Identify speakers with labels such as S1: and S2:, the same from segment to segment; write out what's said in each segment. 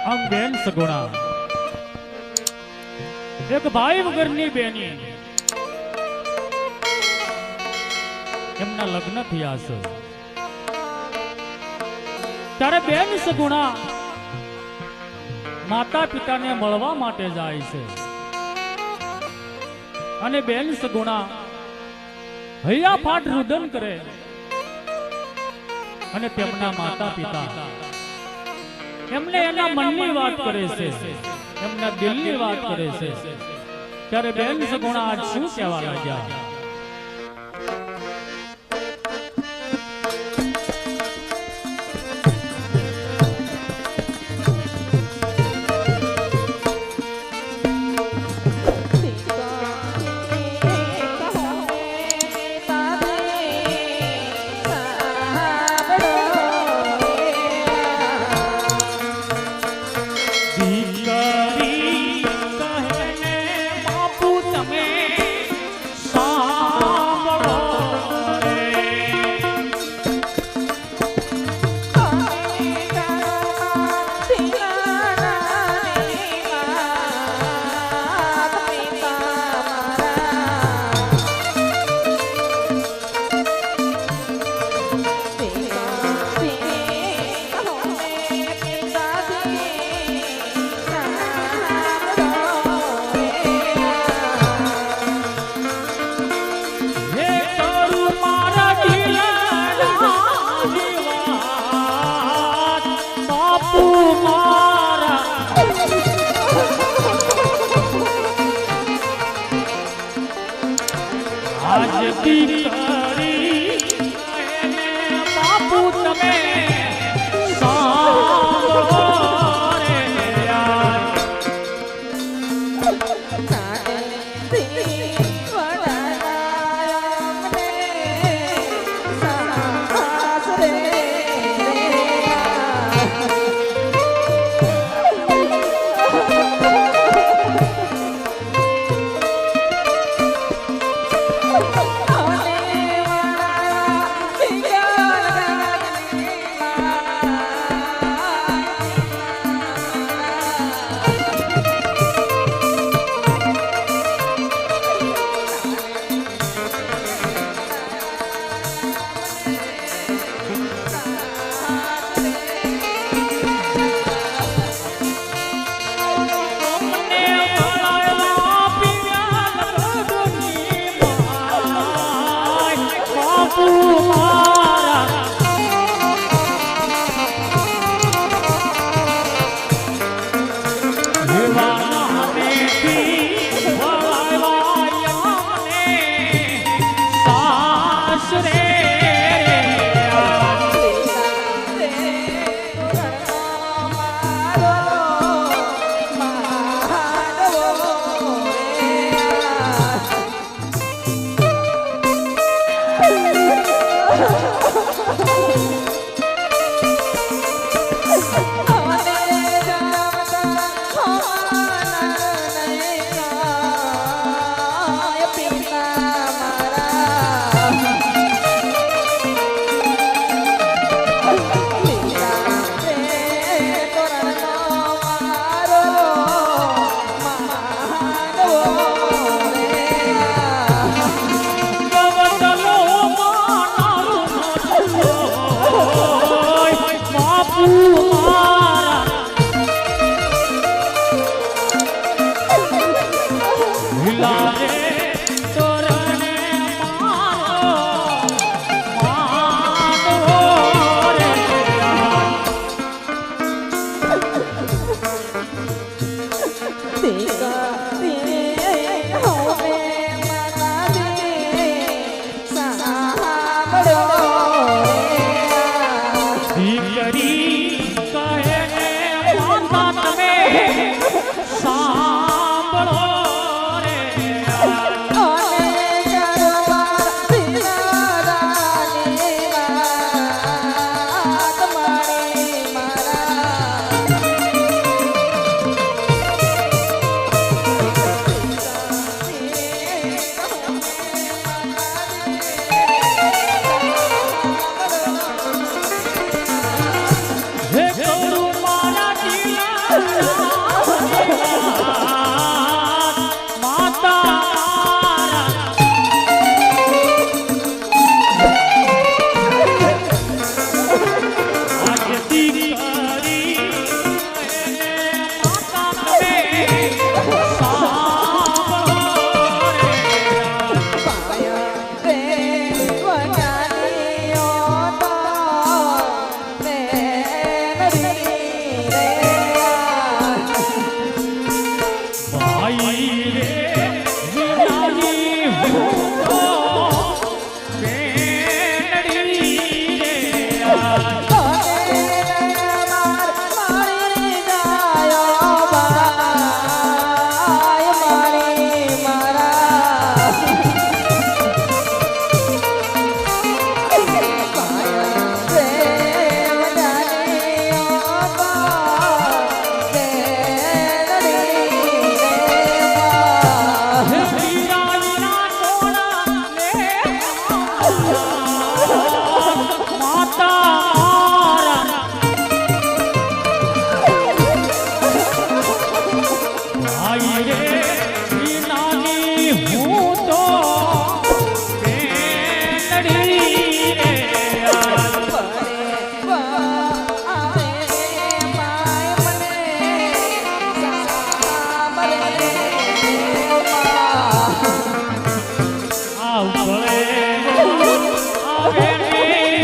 S1: આમ બેન સગુણા એક ભાઈ વગરની બેની એમના લગ્ન થયા છે ત્યારે બેન સગુણા માતા પિતાને મળવા માટે જાય છે અને બેન સગુણા હૈયા ફાટ રુદન કરે અને તેમના માતા પિતા એમને એના મનની વાત કરે છે એમના દિલની વાત કરે છે ત્યારે બેન સગુણા આજ શું કહેવા લાગ્યા બાપુ તમે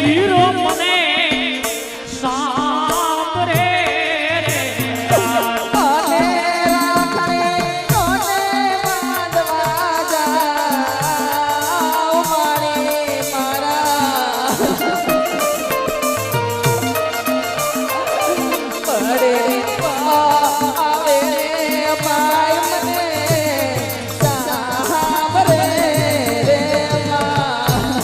S1: હીરો મને સાંભળે રે
S2: કોને રાખે કોને બાંધવા જાઉં મારે મારા પડે આવે પાય મને સાંભળે રે માં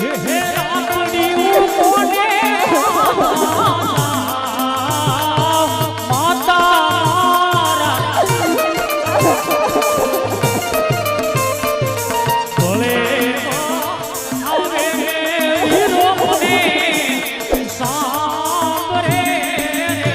S1: હે રામડીયું કોને માતા મારા ભલે આવે હીરો મને સાંભળે રે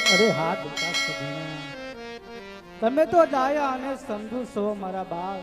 S3: અરે હાથ વિકાસ તમે તો ડાયા અને સમજુ છો મારા બાળ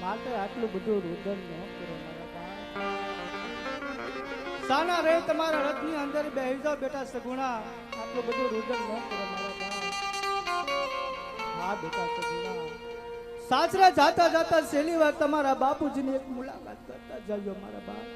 S3: માટે આટલું બધું રુદન ન કરો મારા બાળ સાના રે તમારા રથની અંદર બેહી જાઓ બેટા સગુણા આટલું બધું રુદન ન કરો મારા બાળ હા બેટા સગુણા સાસરા જાતા જાતા છેલ્લી વાર તમારા બાપુજીની એક મુલાકાત કરતા જજો મારા બાળ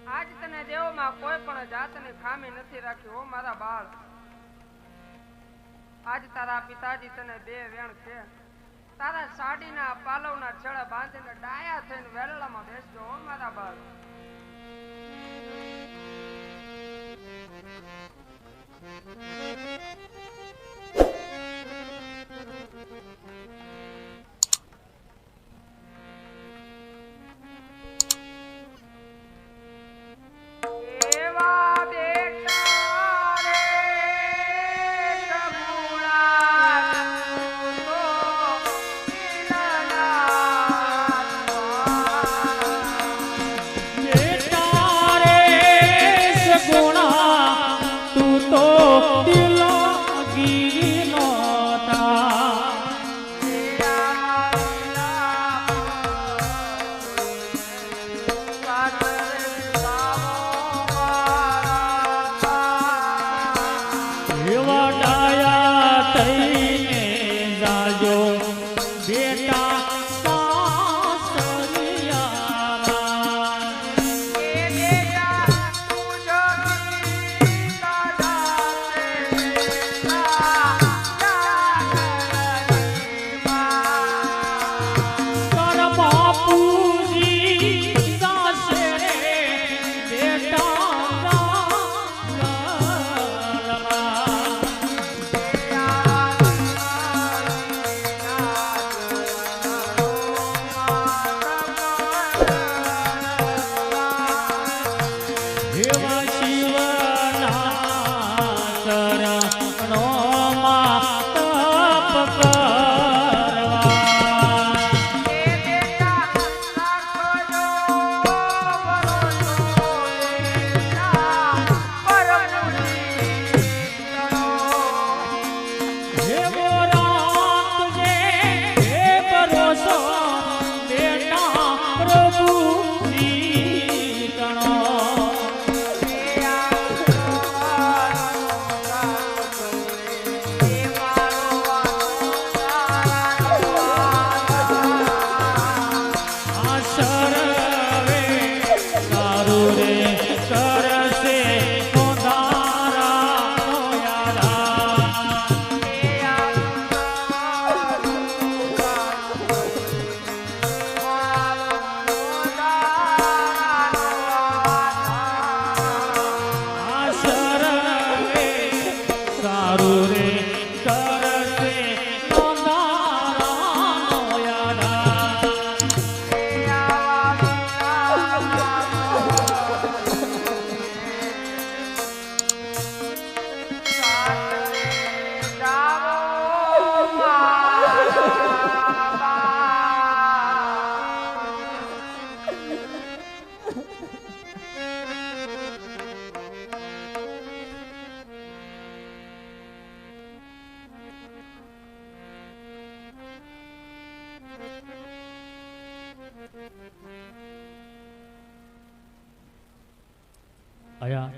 S4: આજ તને દેવમાં કોઈ પણ જાતની ખામી નથી રાખી હો મારા બાળ આજ તારા પિતાજી તને બે વેણ છે તારા સાડીના પાલવના છેડા બાંધીને ડાયા થઈને વેલડામાં બેસજો હો મારા બાળ એવા બેટા રે સગુણા તો
S1: બેટા રે સગુણા તું તો દિલગીરી નોતા એવા ડાયા થઈને જાજો બેટા સાસરિયામાં તારા બાપુજી સાસે બેટા એવા શિવના ચરણોમાં તપ કરવા હે મોરાત જે હે ભરોસો બેટા પ્રભુની તણો આયા